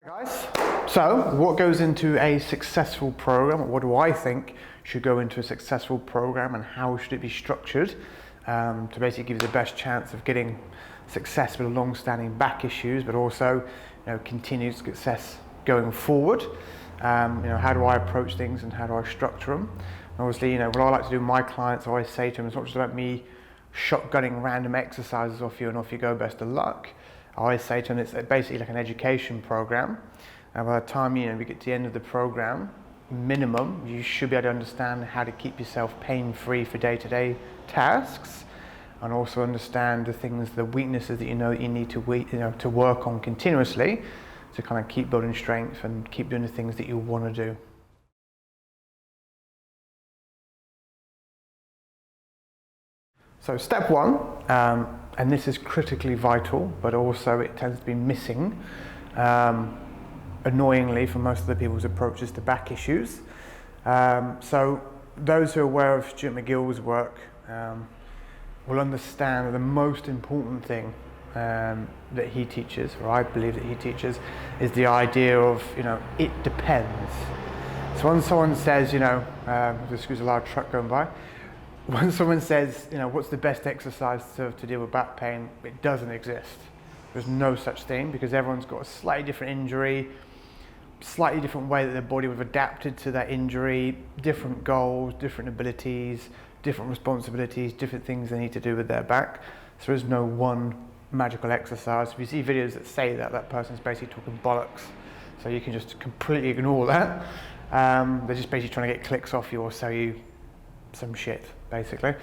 Guys, so what goes into a successful program? What do I think should go into a successful program, and how should it be structured to basically give you the best chance of getting success with long-standing back issues, but also continued success going forward? How do I approach things and how do I structure them? And obviously, what I like to do with my clients, I always say to them, it's not just about me shotgunning random exercises off you and off you go, best of luck. I always say to them, it's basically like an education program, and by the time we get to the end of the program, minimum, you should be able to understand how to keep yourself pain-free for day-to-day tasks, and also understand the things, the weaknesses that you need to work on continuously to kind of keep building strength and keep doing the things that you want to do. So step one, and this is critically vital, but also it tends to be missing, annoyingly, for most of the people's approaches to back issues. So those who are aware of Stuart McGill's work will understand that the most important thing that he teaches, or I believe that he teaches, is the idea of, it depends. So when someone says, excuse a large truck going by, when someone says, what's the best exercise to deal with back pain, it doesn't exist. There's no such thing, because everyone's got a slightly different injury, slightly different way that their body would have adapted to that injury, different goals, different abilities, different responsibilities, different things they need to do with their back. So there is no one magical exercise. If you see videos that say that, that person's basically talking bollocks. So you can just completely ignore that. They're just basically trying to get clicks off you or sell you some shit, basically.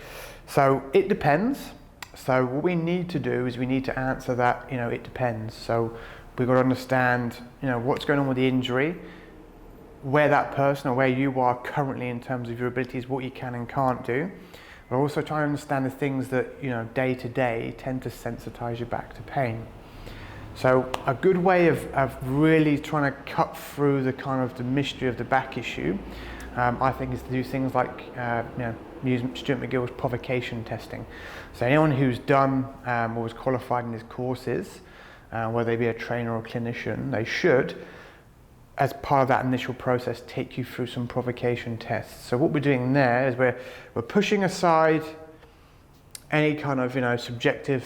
So it depends. So what we need to do is we need to answer that, it depends. So we've got to understand, what's going on with the injury, where that person or where you are currently in terms of your abilities, what you can and can't do. But also trying to understand the things that, day to day tend to sensitize you back to pain. So a good way of really trying to cut through the kind of the mystery of the back issue, I think, is to do things like use Stuart McGill's provocation testing. So anyone who's done or was qualified in his courses, whether they be a trainer or a clinician, they should, as part of that initial process, take you through some provocation tests. So what we're doing there is we're pushing aside any kind of subjective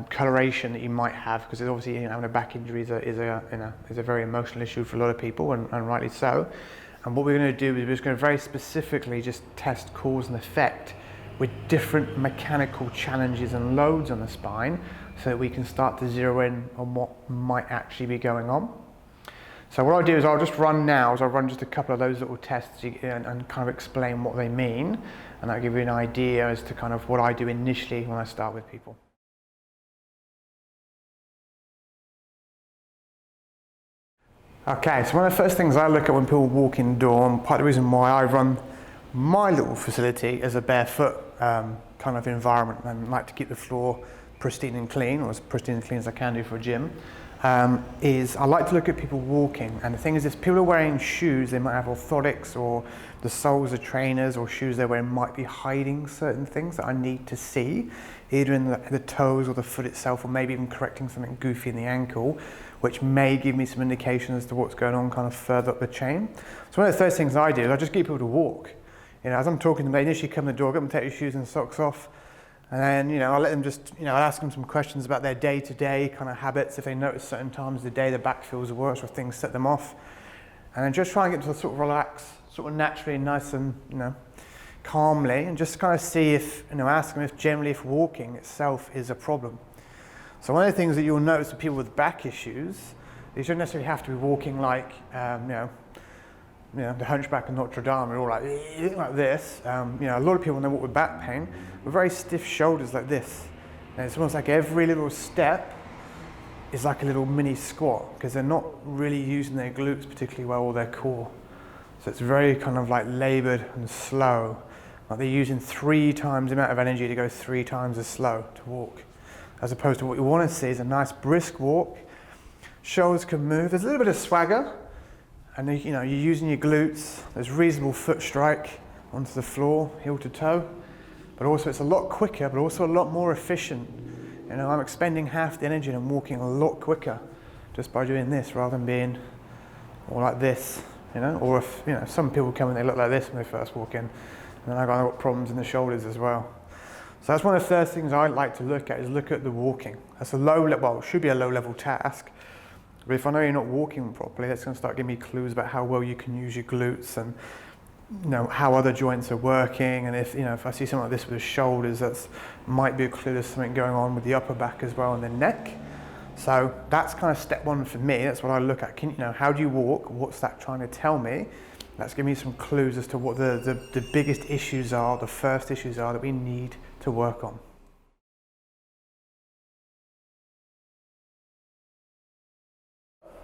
coloration that you might have, because obviously having a back injury is a very emotional issue for a lot of people, and rightly so. And what we're going to do is we're just going to very specifically just test cause and effect with different mechanical challenges and loads on the spine, so that we can start to zero in on what might actually be going on. So what I'll do is I'll just run just a couple of those little tests and kind of explain what they mean, and that'll give you an idea as to kind of what I do initially when I start with people. Okay, so one of the first things I look at when people walk in the door, and part of the reason why I run my little facility as a barefoot kind of environment, and like to keep the floor pristine and clean, or as pristine and clean as I can do for a gym, is I like to look at people walking. And the thing is, if people are wearing shoes, they might have orthotics, or the soles of trainers or shoes they're wearing might be hiding certain things that I need to see, either in the toes or the foot itself, or maybe even correcting something goofy in the ankle, which may give me some indication as to what's going on kind of further up the chain. So one of the first things I do is I just get people to walk. As I'm talking to them, they initially come in the door, get them to take your shoes and socks off, and then I'll let them just, I'll ask them some questions about their day-to-day kind of habits, if they notice certain times of the day the back feels worse or things set them off, and then just try and get them to sort of relax, sort of naturally, nice and calmly, and just kind of see if, ask them if generally if walking itself is a problem. So one of the things that you'll notice with people with back issues is you don't necessarily have to be walking like, the Hunchback of Notre Dame, are all like this. A lot of people, when they walk with back pain, with very stiff shoulders like this. And it's almost like every little step is like a little mini squat, because they're not really using their glutes particularly well, or their core. So it's very kind of like labored and slow. Like they're using 3 times the amount of energy to go 3 times as slow to walk. As opposed to what you want to see is a nice brisk walk. Shoulders can move. There's a little bit of swagger. And you're using your glutes. There's reasonable foot strike onto the floor, heel to toe. But also it's a lot quicker, but also a lot more efficient. I'm expending half the energy and I'm walking a lot quicker just by doing this rather than being more like this, you know? Or if, you know, some people come and they look like this when they first walk in, and then I've got problems in the shoulders as well. So that's one of the first things I like to look at, is look at the walking. That's a low level, well, it should be a low level task, but if I know you're not walking properly, that's going to start giving me clues about how well you can use your glutes and, you know, how other joints are working. And if, you know, if I see something like this with the shoulders, that's might be a clue there's something going on with the upper back as well and the neck. So that's kind of step one for me. That's what I look at. You know, how do you walk? What's that trying to tell me? That's giving me some clues as to what the biggest issues are, the first issues are that we need to work on.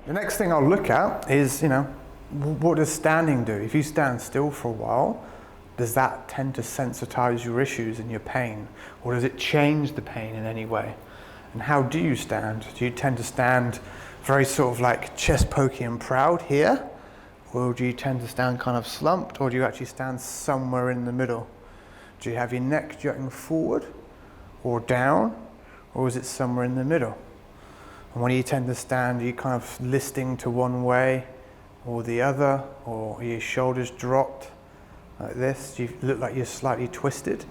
The next thing I'll look at is, you know, what does standing do? If you stand still for a while, does that tend to sensitize your issues and your pain? Or does it change the pain in any way? And how do you stand? Do you tend to stand very sort of like chest pokey and proud here? Or do you tend to stand kind of slumped? Or do you actually stand somewhere in the middle? Do you have your neck jutting forward or down? Or is it somewhere in the middle? And when you tend to stand, are you kind of listing to one way or the other? Or are your shoulders dropped like this? Do you look like you're slightly twisted?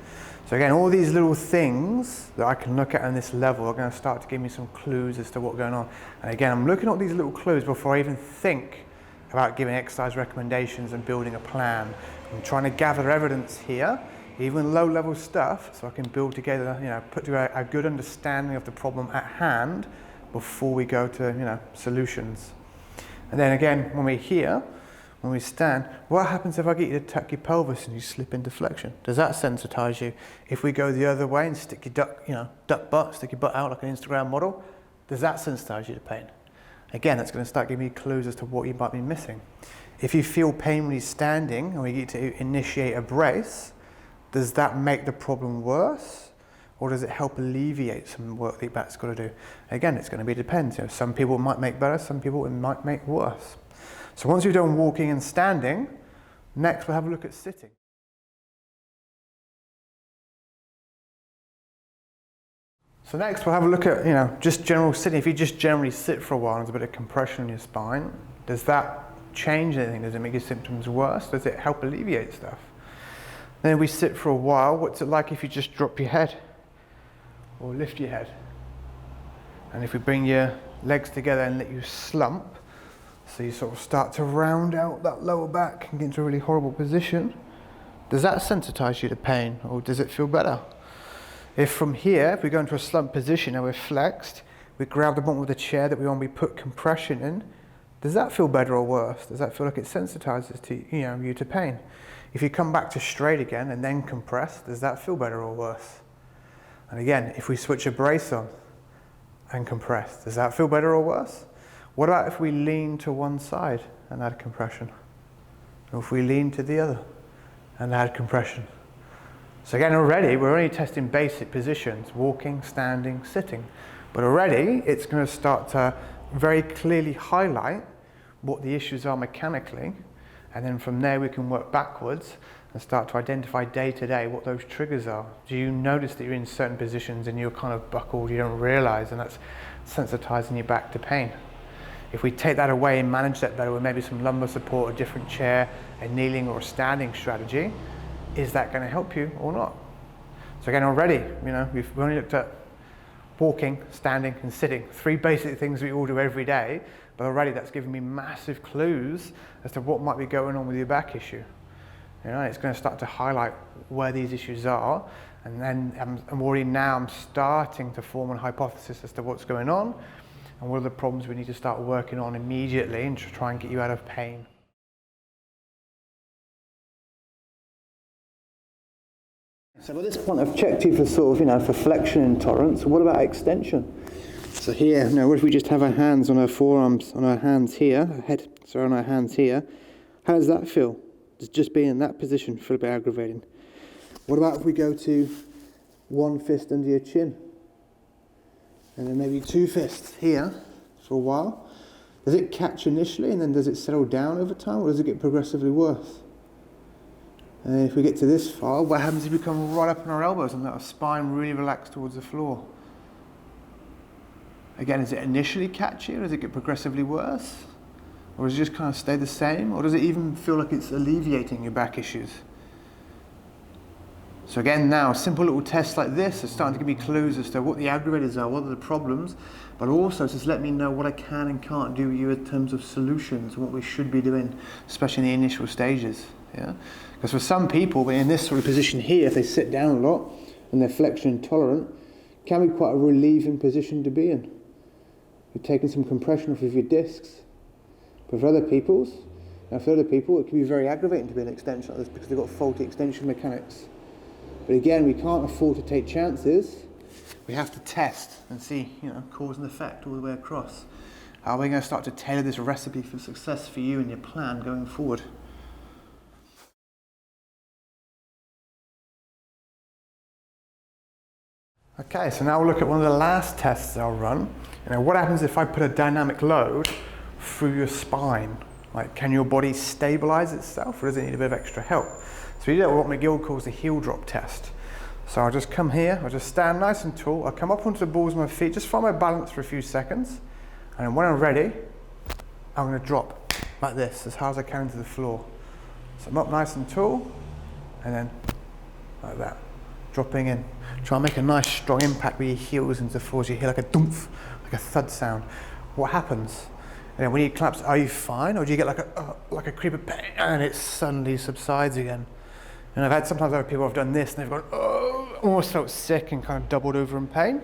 So again, all these little things that I can look at on this level are going to start to give me some clues as to what's going on. And again, I'm looking at these little clues before I even think about giving exercise recommendations and building a plan. I'm trying to gather evidence here, even low level stuff, so I can build together, you know, put together a good understanding of the problem at hand before we go to, you know, solutions. And then again, when we're here, when we stand, what happens if I get you to tuck your pelvis and you slip into flexion? Does that sensitize you? If we go the other way and stick your duck butt, stick your butt out like an Instagram model, does that sensitize you to pain? Again, that's going to start giving you clues as to what you might be missing. If you feel pain when you're standing and we get to initiate a brace, does that make the problem worse? Or does it help alleviate some work that your back's got to do? Again, it's going to be depends. You know, some people it might make better, some people it might make worse. So once you've done walking and standing, next we'll have a look at sitting. So next we'll have a look at, you know, just general sitting. If you just generally sit for a while and there's a bit of compression in your spine, does that change anything? Does it make your symptoms worse? Does it help alleviate stuff? Then we sit for a while. What's it like if you just drop your head or lift your head? And if we bring your legs together and let you slump, so you sort of start to round out that lower back and get into a really horrible position, does that sensitize you to pain or does it feel better? If from here, if we go into a slump position and we're flexed, we grab the bottom of the chair that we want, we put compression in, does that feel better or worse? Does that feel like it sensitizes to, you know, you to pain? If you come back to straight again and then compress, does that feel better or worse? And again, if we switch a brace on and compress, does that feel better or worse? What about if we lean to one side and add compression? Or if we lean to the other and add compression? So again, already we're only testing basic positions, walking, standing, sitting. But already it's going to start to very clearly highlight what the issues are mechanically. And then from there we can work backwards and start to identify day to day what those triggers are. Do you notice that you're in certain positions and you're kind of buckled, you don't realize, and that's sensitizing you back to pain? If we take that away and manage that better with maybe some lumbar support, a different chair, a kneeling or a standing strategy, is that going to help you or not? So again, already, you know, we've only looked at walking, standing and sitting, 3 basic things we all do every day, but already that's given me massive clues as to what might be going on with your back issue. You know, it's going to start to highlight where these issues are, and then I'm starting to form a hypothesis as to what's going on and what are the problems we need to start working on immediately and to try and get you out of pain. So at this point I've checked you for sort of, you know, for flexion and tolerance. What about extension? So here, now what if we just have our hands on our forearms, on our hands here, on our hands here. How does that feel? Does just being in that position feel a bit aggravating? What about if we go to one fist under your chin? And then maybe 2 fists here for a while. Does it catch initially and then does it settle down over time, or does it get progressively worse? And if we get to this far, what happens if we come right up on our elbows and let our spine really relax towards the floor? Again, is it initially catchy, or does it get progressively worse? Or does it just kind of stay the same? Or does it even feel like it's alleviating your back issues? So again, now, simple little tests like this are starting to give me clues as to what the aggravators are, what are the problems, but also just let me know what I can and can't do with you in terms of solutions, what we should be doing, especially in the initial stages. Yeah? Because for some people, in this sort of position here, if they sit down a lot and they're flexion intolerant, it can be quite a relieving position to be in. You're taking some compression off of your discs. But for other people, it can be very aggravating to be an extension like this because they've got faulty extension mechanics. But again, we can't afford to take chances. We have to test and see, cause and effect all the way across. How are we going to start to tailor this recipe for success for you and your plan going forward? Okay, so now we'll look at one of the last tests I'll run. What happens if I put a dynamic load through your spine? Like, can your body stabilize itself, or does it need a bit of extra help? So we do what McGill calls the heel drop test. So I'll just come here, I'll just stand nice and tall, I'll come up onto the balls of my feet, just find my balance for a few seconds, and then when I'm ready, I'm going to drop like this, as hard as I can into the floor. So I'm up nice and tall, and then like that, dropping in. Try and make a nice strong impact with your heels into the floor, so you hear like a dumph, like a thud sound. What happens? And then when you collapse, are you fine, or do you get like a creep of pain, and it suddenly subsides again? And sometimes I've had people who've done this and they've gone, oh, almost felt sick and kind of doubled over in pain.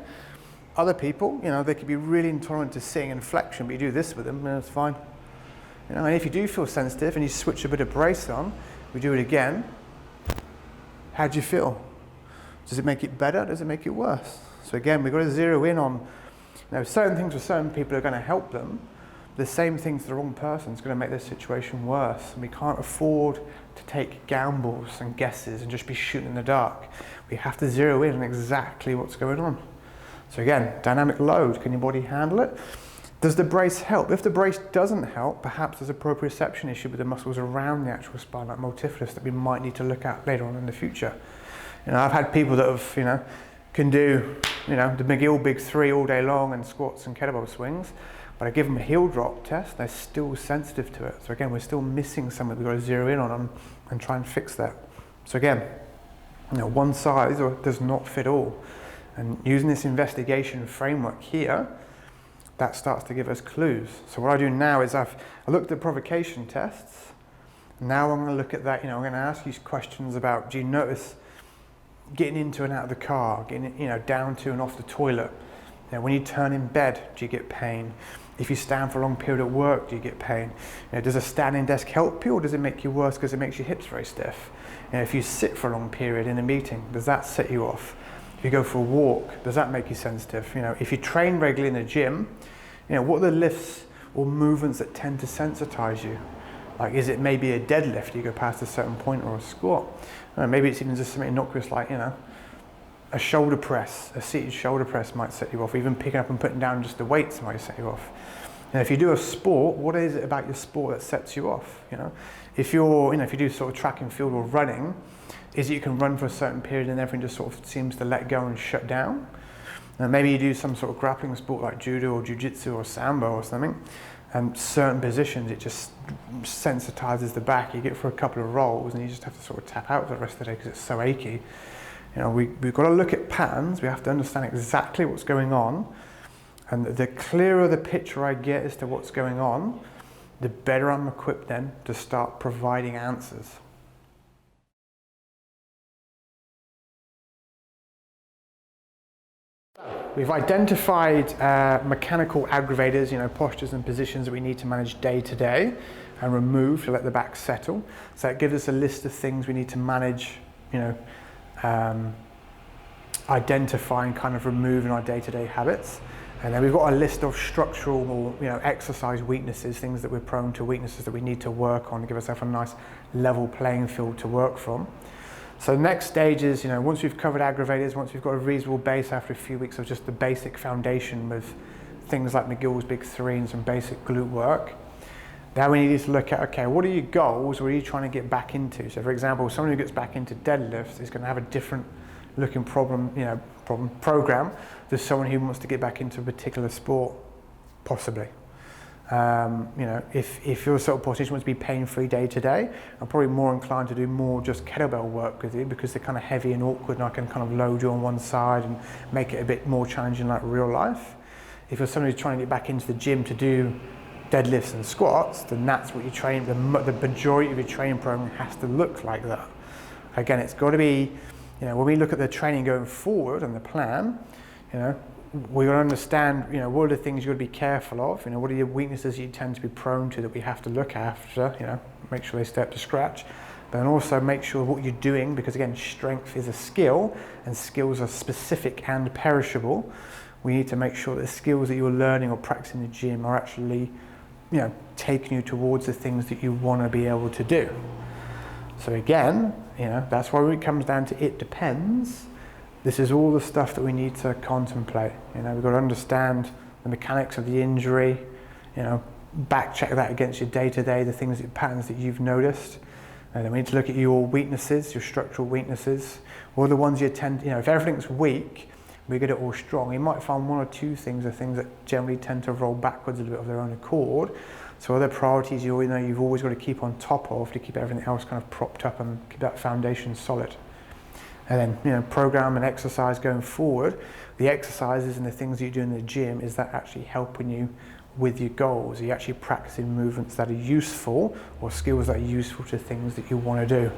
Other people, they could be really intolerant to sitting in flexion, but you do this with them and it's fine. And if you do feel sensitive and you switch a bit of brace on, we do it again. How do you feel? Does it make it better? Does it make it worse? So again, we've got to zero in on, certain things for certain people are going to help them. The same thing to the wrong person is going to make their situation worse. And we can't afford to take gambles and guesses and just be shooting in the dark. We have to zero in on exactly what's going on. So again, dynamic load, can your body handle it? Does the brace help? If the brace doesn't help, perhaps there's a proprioception issue with the muscles around the actual spine, like multifidus, that we might need to look at later on in the future. I've had people that have, can do, the McGill Big 3 all day long and squats and kettlebell swings. But I give them a heel drop test, they're still sensitive to it. So again, we're still missing something we've got to zero in on them and try and fix that. So again, one size does not fit all. And using this investigation framework here, that starts to give us clues. So what I do now is I looked at provocation tests. Now I'm going to look at that, I'm going to ask you questions about, do you notice getting into and out of the car, getting, down to and off the toilet? When you turn in bed, do you get pain? If you stand for a long period at work, do you get pain? Does a standing desk help you, or does it make you worse because it makes your hips very stiff? If you sit for a long period in a meeting, does that set you off? If you go for a walk, does that make you sensitive? If you train regularly in the gym, what are the lifts or movements that tend to sensitize you? Like, is it maybe a deadlift you go past a certain point, or a squat? Maybe it's even just something innocuous like, a shoulder press, a seated shoulder press might set you off. Even picking up and putting down just the weights might set you off. If you do a sport, what is it about your sport that sets you off? If if you do sort of track and field or running, is it you can run for a certain period and everything just sort of seems to let go and shut down? Maybe you do some sort of grappling sport like judo or jiu-jitsu or sambo or something, and certain positions it just sensitizes the back. You get for a couple of rolls and you just have to sort of tap out for the rest of the day because it's so achy. We've got to look at patterns. We have to understand exactly what's going on, and the clearer the picture I get as to what's going on, the better I'm equipped then to start providing answers. We've identified mechanical aggravators, postures and positions that we need to manage day to day and remove to let the back settle. So it gives us a list of things we need to manage, identify and kind of remove in our day-to-day habits. And then we've got a list of structural or exercise weaknesses, things that we're prone to, weaknesses that we need to work on to give ourselves a nice level playing field to work from. So the next stage is, once we've covered aggravators, once we've got a reasonable base after a few weeks of just the basic foundation with things like McGill's Big 3 and some basic glute work, now we need to look at, okay, what are your goals? What are you trying to get back into? So for example, someone who gets back into deadlifts is going to have a different looking problem, program than someone who wants to get back into a particular sport, possibly. You know, if you're a sort of politician who wants to be pain-free day to day, I'm probably more inclined to do more just kettlebell work with you, because they're kind of heavy and awkward and I can kind of load you on one side and make it a bit more challenging like real life. If you're somebody who's trying to get back into the gym to do deadlifts and squats, then that's what you train, the majority of your training program has to look like that. Again, it's got to be, you know, when we look at the training going forward and the plan, you know, we got to understand, you know, what are the things you've got to be careful of, you know, what are your weaknesses you tend to be prone to that we have to look after, you know, make sure they stay up to scratch, but then also make sure what you're doing, because again, strength is a skill and skills are specific and perishable. We need to make sure that the skills that you're learning or practicing in the gym are actually, you know, taking you towards the things that you want to be able to do. So again, you know, that's why when it comes down to it depends. This is all the stuff that we need to contemplate. You know, we've got to understand the mechanics of the injury, you know, back check that against your day-to-day, the things, the patterns that you've noticed. And then we need to look at your weaknesses, your structural weaknesses, or the ones you tend, you know, if everything's weak, we get it all strong. You might find one or two things are things that generally tend to roll backwards a little bit of their own accord. So other priorities you know you've always got to keep on top of to keep everything else kind of propped up and keep that foundation solid. And then, you know, program and exercise going forward. The exercises and the things that you do in the gym, is that actually helping you with your goals? Are you actually practicing movements that are useful or skills that are useful to things that you want to do?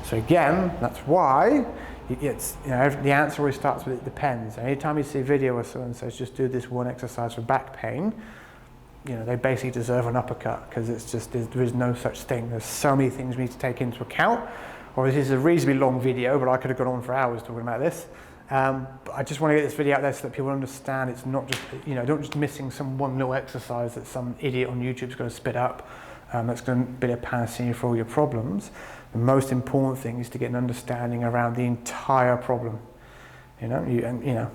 So again, that's why it's, you know, the answer always starts with it depends. Anytime you see a video where someone says just do this one exercise for back pain, you know, they basically deserve an uppercut, because it's just, there is no such thing. There's so many things we need to take into account. Or this is a reasonably long video, but I could have gone on for hours talking about this. But I just want to get this video out there so that people understand it's not just, you know, don't just missing some one little exercise that some idiot on YouTube is going to spit up. That's going to be a panacea for all your problems. The most important thing is to get an understanding around the entire problem. You know,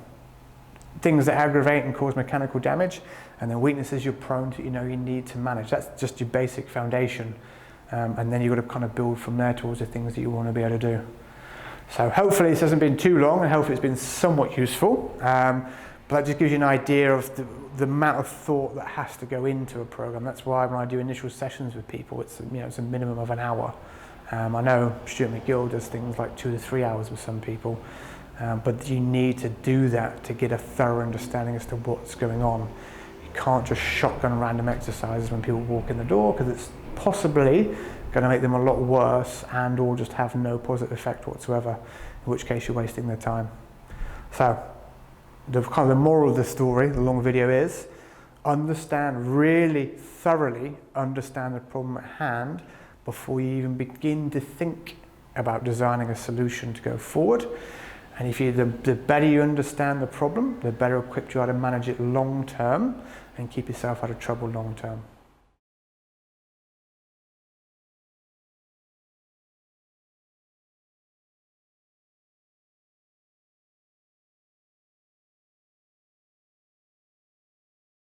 things that aggravate and cause mechanical damage, and then weaknesses you're prone to, you know, you need to manage. That's just your basic foundation. And then you've got to kind of build from there towards the things that you want to be able to do. So hopefully this hasn't been too long, and hopefully it's been somewhat useful. But that just gives you an idea of the amount of thought that has to go into a program. That's why when I do initial sessions with people, it's, you know, it's a minimum of an hour. I know Stuart McGill does things like 2 to 3 hours with some people, but you need to do that to get a thorough understanding as to what's going on. You can't just shotgun random exercises when people walk in the door, because it's possibly going to make them a lot worse and or just have no positive effect whatsoever, in which case you're wasting their time. So the kind of the moral of the story, the long video, is understand, really thoroughly understand the problem at hand before you even begin to think about designing a solution to go forward. And if you, the better you understand the problem, the better equipped you are to manage it long term and keep yourself out of trouble long term.